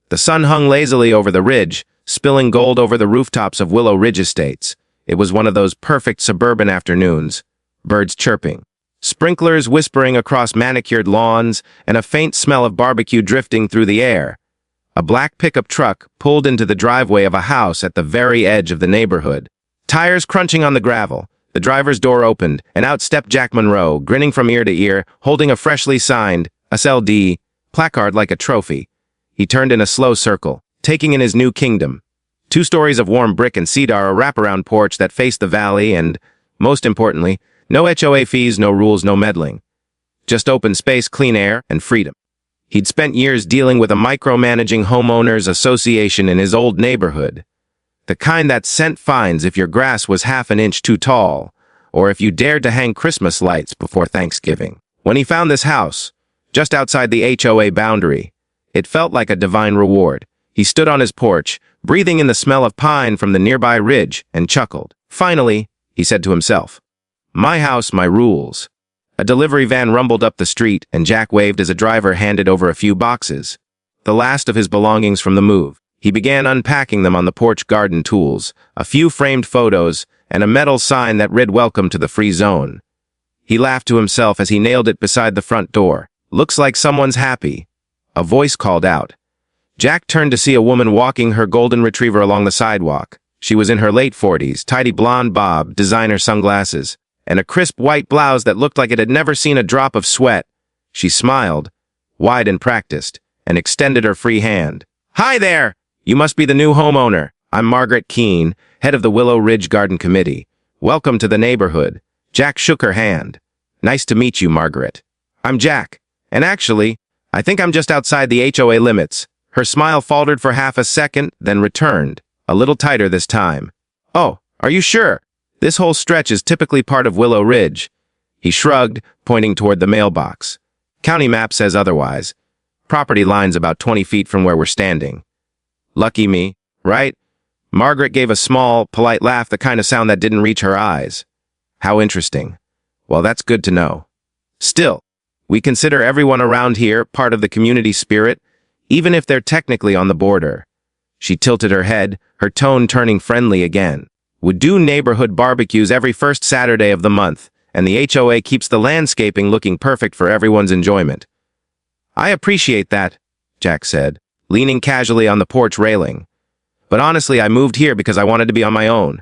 The sun hung lazily over the ridge, spilling gold over the rooftops of Willow Ridge Estates. It was one of those perfect suburban afternoons. Birds chirping, sprinklers whispering across manicured lawns, and a faint smell of barbecue drifting through the air. A black pickup truck pulled into the driveway of a house at the very edge of the neighborhood. Tires crunching on the gravel. The driver's door opened, and out stepped Jack Monroe, grinning from ear to ear, holding a freshly signed SLD placard like a trophy. He turned in a slow circle, taking in his new kingdom. 2 stories of warm brick and cedar, a wraparound porch that faced the valley, and, most importantly, no HOA fees, no rules, no meddling. Just open space, clean air, and freedom. He'd spent years dealing with a micromanaging Homeowners Association in his old neighborhood. The kind that sent fines if your grass was half an inch too tall, or if you dared to hang Christmas lights before Thanksgiving. When he found this house, just outside the HOA boundary, it felt like a divine reward. He stood on his porch, breathing in the smell of pine from the nearby ridge, and chuckled. Finally, he said to himself, "My house, my rules." A delivery van rumbled up the street, and Jack waved as a driver handed over a few boxes, the last of his belongings from the move. He began unpacking them on the porch, garden tools, a few framed photos, and a metal sign that read "Welcome to the Free Zone." He laughed to himself as he nailed it beside the front door. "Looks like someone's happy." A voice called out. Jack turned to see a woman walking her golden retriever along the sidewalk. She was in her late 40s, tidy blonde bob, designer sunglasses, and a crisp white blouse that looked like it had never seen a drop of sweat. She smiled, wide and practiced, and extended her free hand. "Hi there! You must be the new homeowner. I'm Margaret Keene, head of the Willow Ridge Garden Committee. Welcome to the neighborhood." Jack shook her hand. "Nice to meet you, Margaret. I'm Jack, and actually, I think I'm just outside the HOA limits." Her smile faltered for half a second, then returned, a little tighter this time. "Oh, are you sure? This whole stretch is typically part of Willow Ridge." He shrugged, pointing toward the mailbox. "County map says otherwise. Property line's about 20 feet from where we're standing." "Lucky me, right?" Margaret gave a small, polite laugh, the kind of sound that didn't reach her eyes. "How interesting. Well, that's good to know. Still, we consider everyone around here part of the community spirit, even if they're technically on the border." She tilted her head, her tone turning friendly again. "We do neighborhood barbecues every first Saturday of the month, and the HOA keeps the landscaping looking perfect for everyone's enjoyment." "I appreciate that," Jack said, leaning casually on the porch railing. "But honestly, I moved here because I wanted to be on my own.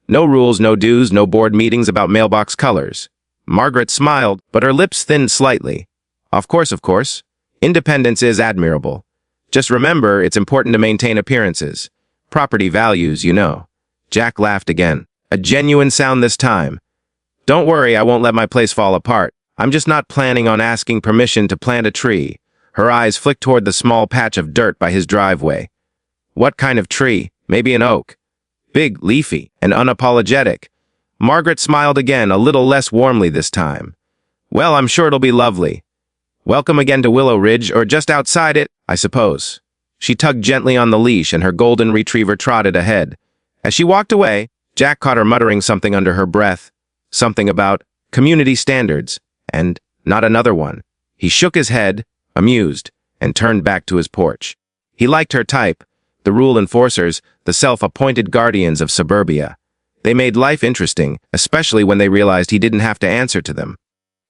No rules, no dues, no board meetings about mailbox colors." Margaret smiled, but her lips thinned slightly. Of course. Independence is admirable. Just remember, it's important to maintain appearances. Property values, you know." Jack laughed again, a genuine sound this time. "Don't worry, I won't let my place fall apart. I'm just not planning on asking permission to plant a tree." Her eyes flicked toward the small patch of dirt by his driveway. "What kind of tree? Maybe an oak?" "Big, leafy, and unapologetic." Margaret smiled again, a little less warmly this time. "Well, I'm sure it'll be lovely. Welcome again to Willow Ridge, or just outside it, I suppose." She tugged gently on the leash, and her golden retriever trotted ahead. As she walked away, Jack caught her muttering something under her breath, something about community standards, and not another one. He shook his head, amused, and turned back to his porch. He liked her type, the rule enforcers, the self-appointed guardians of suburbia. They made life interesting, especially when they realized he didn't have to answer to them.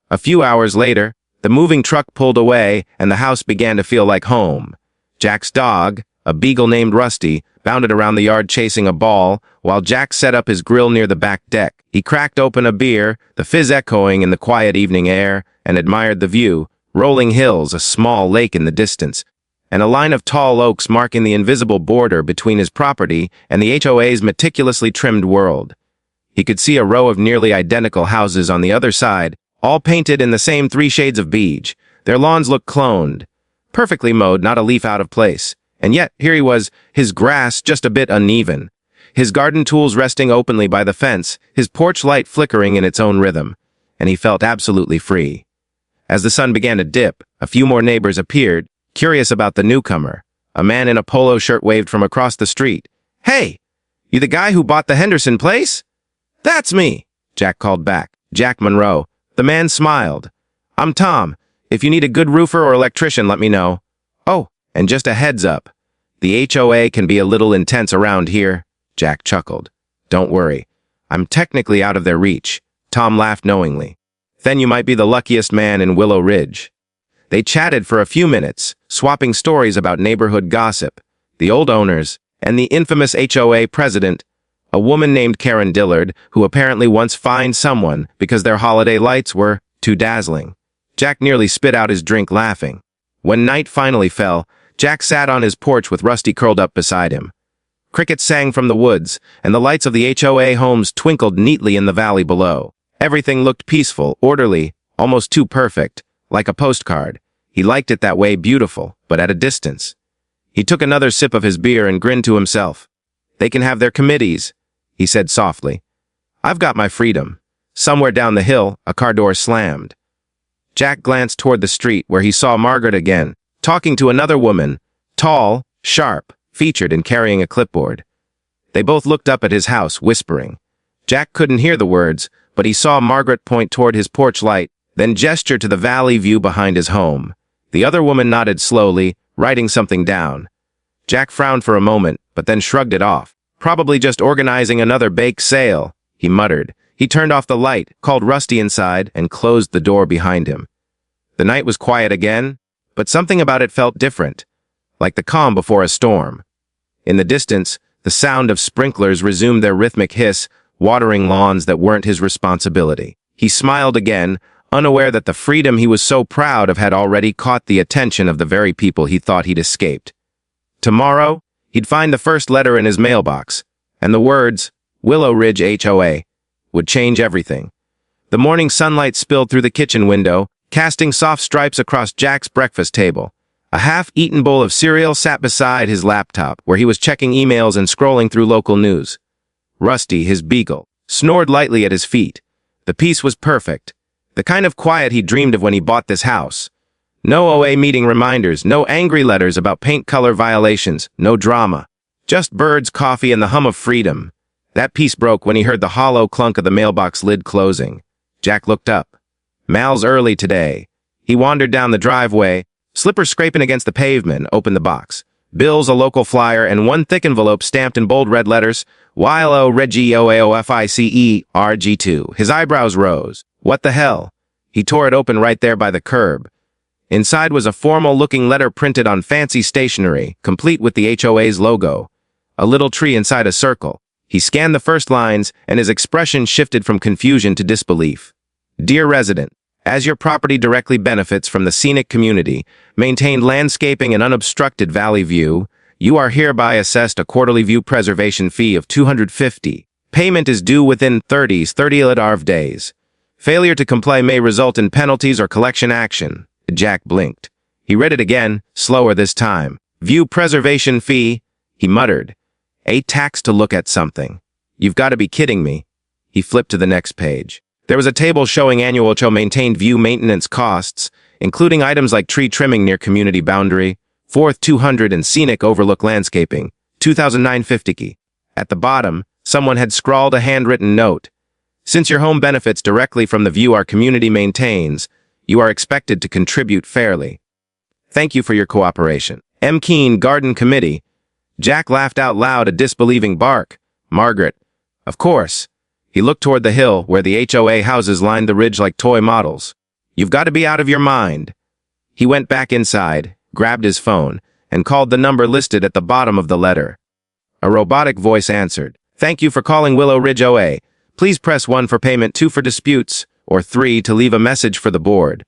A few hours later, the moving truck pulled away, and the house began to feel like home. Jack's dog, a beagle named Rusty, bounded around the yard chasing a ball, while Jack set up his grill near the back deck. He cracked open a beer, the fizz echoing in the quiet evening air, and admired the view: rolling hills, a small lake in the distance, and a line of tall oaks marking the invisible border between his property and the HOA's meticulously trimmed world. He could see a row of nearly identical houses on the other side, all painted in the same 3 shades of beige. Their lawns looked cloned, perfectly mowed, not a leaf out of place. And yet, here he was, his grass just a bit uneven, his garden tools resting openly by the fence, his porch light flickering in its own rhythm, and he felt absolutely free. As the sun began to dip, a few more neighbors appeared, curious about the newcomer. A man in a polo shirt waved from across the street. "Hey, you the guy who bought the Henderson place?" "That's me," Jack called back. "Jack Monroe." The man smiled. "I'm Tom. If you need a good roofer or electrician, let me know. Oh, and just a heads up, The HOA can be a little intense around here, Jack chuckled. Don't worry. I'm technically out of their reach. Tom laughed knowingly. Then you might be the luckiest man in Willow Ridge. They chatted for a few minutes, swapping stories about neighborhood gossip, the old owners, and the infamous HOA president, a woman named Karen Dillard, who apparently once fined someone because their holiday lights were too dazzling. Jack nearly spit out his drink laughing. When night finally fell, Jack sat on his porch with Rusty curled up beside him. Crickets sang from the woods, and the lights of the HOA homes twinkled neatly in the valley below. Everything looked peaceful, orderly, almost too perfect, like a postcard. He liked it that way, beautiful, but at a distance. He took another sip of his beer and grinned to himself. They can have their committees, he said softly. I've got my freedom. Somewhere down the hill, a car door slammed. Jack glanced toward the street where he saw Margaret again, talking to another woman, tall, sharp, featured and carrying a clipboard. They both looked up at his house, whispering. Jack couldn't hear the words, but he saw Margaret point toward his porch light, then gesture to the valley view behind his home. The other woman nodded slowly, writing something down. Jack frowned for a moment, but then shrugged it off. Probably just organizing another bake sale, he muttered. He turned off the light, called Rusty inside, and closed the door behind him. The night was quiet again, but something about it felt different, like the calm before a storm. In the distance, the sound of sprinklers resumed their rhythmic hiss, watering lawns that weren't his responsibility. He smiled again, unaware that the freedom he was so proud of had already caught the attention of the very people he thought he'd escaped. Tomorrow, he'd find the first letter in his mailbox, and the words, Willow Ridge HOA, would change everything. The morning sunlight spilled through the kitchen window, casting soft stripes across Jack's breakfast table. A half-eaten bowl of cereal sat beside his laptop, where he was checking emails and scrolling through local news. Rusty, his beagle, snored lightly at his feet. The peace was perfect, the kind of quiet he dreamed of when he bought this house. No OA meeting reminders, no angry letters about paint color violations, no drama. Just birds, coffee, and the hum of freedom. That peace broke when he heard the hollow clunk of the mailbox lid closing. Jack looked up. Mal's early today. He wandered down the driveway, slippers scraping against the pavement, opened the box. Bills, a local flyer, and one thick envelope stamped in bold red letters, Willow Reggie OAOFICE RG2. His eyebrows rose. What the hell? He tore it open right there by the curb. Inside was a formal-looking letter printed on fancy stationery, complete with the HOA's logo. A little tree inside a circle. He scanned the first lines, and his expression shifted from confusion to disbelief. Dear resident, as your property directly benefits from the scenic community, maintained landscaping and unobstructed valley view, you are hereby assessed a quarterly view preservation fee of $250. Payment is due within 30 days. Failure to comply may result in penalties or collection action. Jack blinked. He read it again, slower this time. View preservation fee, he muttered. A tax to look at something. You've got to be kidding me. He flipped to the next page. There was a table showing annual maintained view maintenance costs, including items like tree trimming near community boundary, 4th 200 and scenic overlook landscaping, $2,950. At the bottom, someone had scrawled a handwritten note. Since your home benefits directly from the view our community maintains, you are expected to contribute fairly. Thank you for your cooperation. M. Keene, Garden Committee. Jack laughed out loud, a disbelieving bark. Margaret. Of course. He looked toward the hill, where the HOA houses lined the ridge like toy models. You've got to be out of your mind. He went back inside, grabbed his phone, and called the number listed at the bottom of the letter. A robotic voice answered. Thank you for calling Willow Ridge OA. Please press 1 for payment, 2 for disputes, or 3 to leave a message for the board.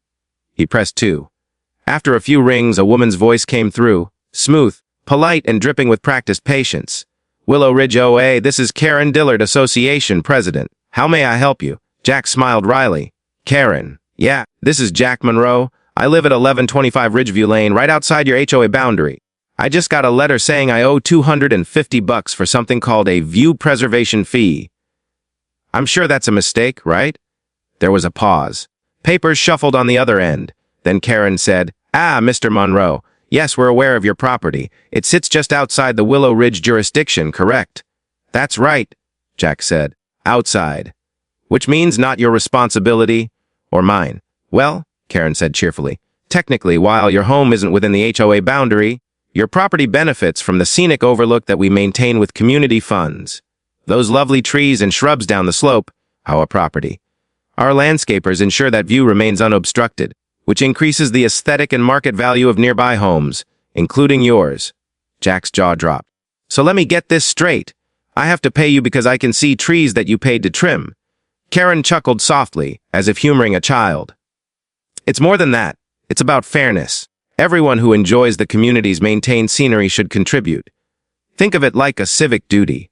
He pressed 2. After a few rings, a woman's voice came through, smooth, polite, and dripping with practiced patience. Willow Ridge OA, this is Karen Dillard, Association President. How may I help you? Jack smiled wryly. Karen. Yeah, this is Jack Monroe. I live at 1125 Ridgeview Lane, right outside your HOA boundary. I just got a letter saying I owe $250 for something called a view preservation fee. I'm sure that's a mistake, right? There was a pause. Papers shuffled on the other end. Then Karen said, Mr. Monroe. Yes, we're aware of your property. It sits just outside the Willow Ridge jurisdiction, correct? That's right, Jack said. Outside. Which means not your responsibility or mine. Well, Karen said cheerfully, technically, while your home isn't within the HOA boundary, Your property benefits from the scenic overlook that we maintain with community funds. Those lovely trees and shrubs down the slope, HOA property. Our landscapers ensure that view remains unobstructed, which increases the aesthetic and market value of nearby homes, including yours. Jack's jaw dropped. So let me get this straight. I have to pay you because I can see trees that you paid to trim. Karen chuckled softly, as if humoring a child. It's more than that. It's about fairness. Everyone who enjoys the community's maintained scenery should contribute. Think of it like a civic duty.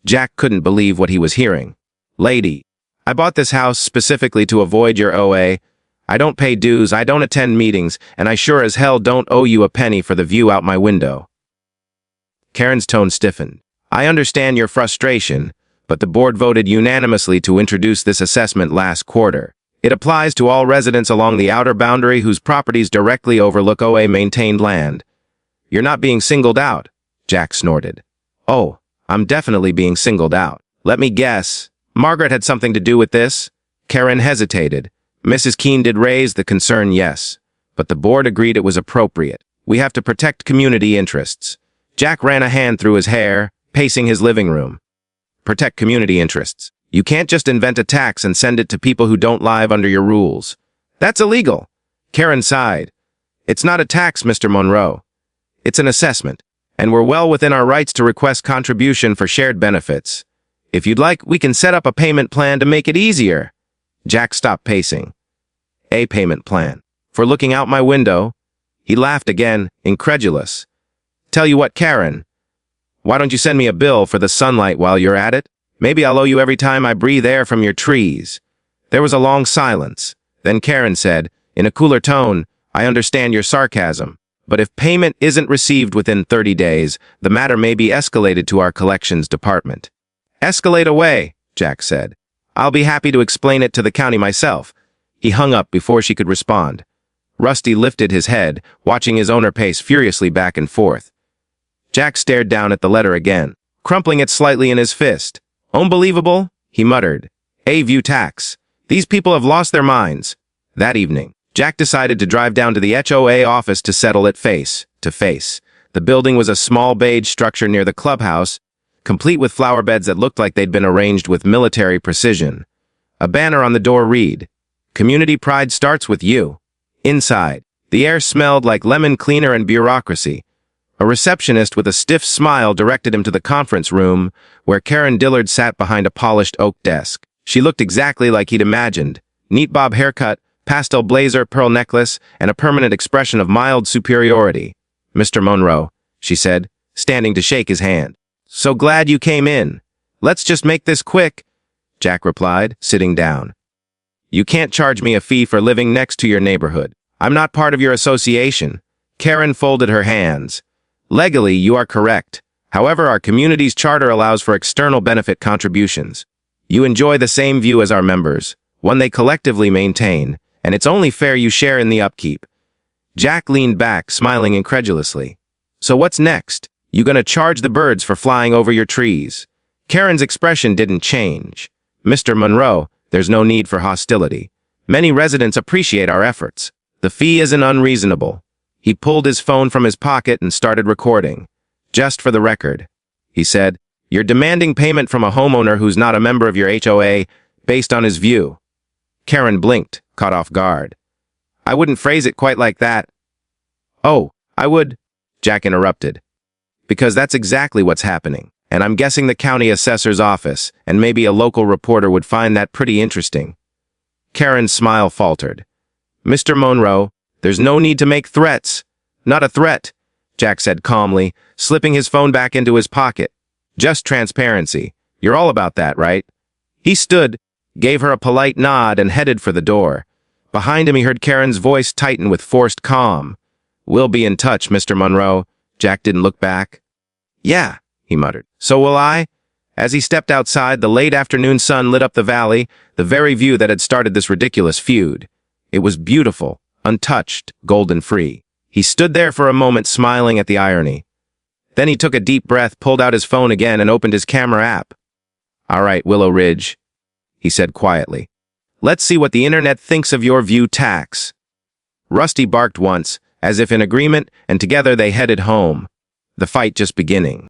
Jack couldn't believe what he was hearing. Lady, I bought this house specifically to avoid your OA. I don't pay dues, I don't attend meetings, and I sure as hell don't owe you a penny for the view out my window. Karen's tone stiffened. I understand your frustration, but the board voted unanimously to introduce this assessment last quarter. It applies to all residents along the outer boundary whose properties directly overlook OA-maintained land. You're not being singled out, Jack snorted. Oh, I'm definitely being singled out. Let me guess. Margaret had something to do with this? Karen hesitated. Mrs. Keene did raise the concern, yes, but the board agreed it was appropriate. We have to protect community interests. Jack ran a hand through his hair, pacing his living room. Protect community interests. You can't just invent a tax and send it to people who don't live under your rules. That's illegal. Karen sighed. It's not a tax, Mr. Monroe. It's an assessment, and we're well within our rights to request contribution for shared benefits. If you'd like, we can set up a payment plan to make it easier. Jack stopped pacing. A payment plan. For looking out my window? He laughed again, incredulous. Tell you what, Karen. Why don't you send me a bill for the sunlight while you're at it? Maybe I'll owe you every time I breathe air from your trees. There was a long silence. Then Karen said, in a cooler tone, I understand your sarcasm, but if payment isn't received within 30 days, the matter may be escalated to our collections department. Escalate away, Jack said. I'll be happy to explain it to the county myself. He hung up before she could respond. Rusty lifted his head, watching his owner pace furiously back and forth. Jack stared down at the letter again, crumpling it slightly in his fist. Unbelievable, he muttered. A-view tax. These people have lost their minds. That evening, Jack decided to drive down to the HOA office to settle it face to face. The building was a small beige structure near the clubhouse, complete with flower beds that looked like they'd been arranged with military precision. A banner on the door read, Community pride starts with you. Inside, the air smelled like lemon cleaner and bureaucracy. A receptionist with a stiff smile directed him to the conference room, where Karen Dillard sat behind a polished oak desk. She looked exactly like he'd imagined. Neat bob haircut, pastel blazer, pearl necklace, and a permanent expression of mild superiority. Mr. Monroe, she said, standing to shake his hand. So glad you came in. Let's just make this quick, Jack replied, sitting down. You can't charge me a fee for living next to your neighborhood. I'm not part of your association. Karen folded her hands. Legally, you are correct. However, our community's charter allows for external benefit contributions. You enjoy the same view as our members, one they collectively maintain, and it's only fair you share in the upkeep. Jack leaned back, smiling incredulously. So what's next? You gonna charge the birds for flying over your trees? Karen's expression didn't change. Mr. Monroe, there's no need for hostility. Many residents appreciate our efforts. The fee isn't unreasonable. He pulled his phone from his pocket and started recording. Just for the record, he said, you're demanding payment from a homeowner who's not a member of your HOA based on his view. Karen blinked, caught off guard. I wouldn't phrase it quite like that. Oh, I would, Jack interrupted. Because that's exactly what's happening, and I'm guessing the county assessor's office and maybe a local reporter would find that pretty interesting. Karen's smile faltered. Mr. Monroe, there's no need to make threats. Not a threat, Jack said calmly, slipping his phone back into his pocket. Just transparency. You're all about that, right? He stood, gave her a polite nod, and headed for the door. Behind him he heard Karen's voice tighten with forced calm. We'll be in touch, Mr. Monroe. Jack didn't look back. Yeah, he muttered. So will I? As he stepped outside, the late afternoon sun lit up the valley, the very view that had started this ridiculous feud. It was beautiful, untouched, golden free. He stood there for a moment smiling at the irony. Then he took a deep breath, pulled out his phone again, and opened his camera app. All right, Willow Ridge, he said quietly. Let's see what the internet thinks of your view tax. Rusty barked once, as if in agreement, and together they headed home, the fight just beginning.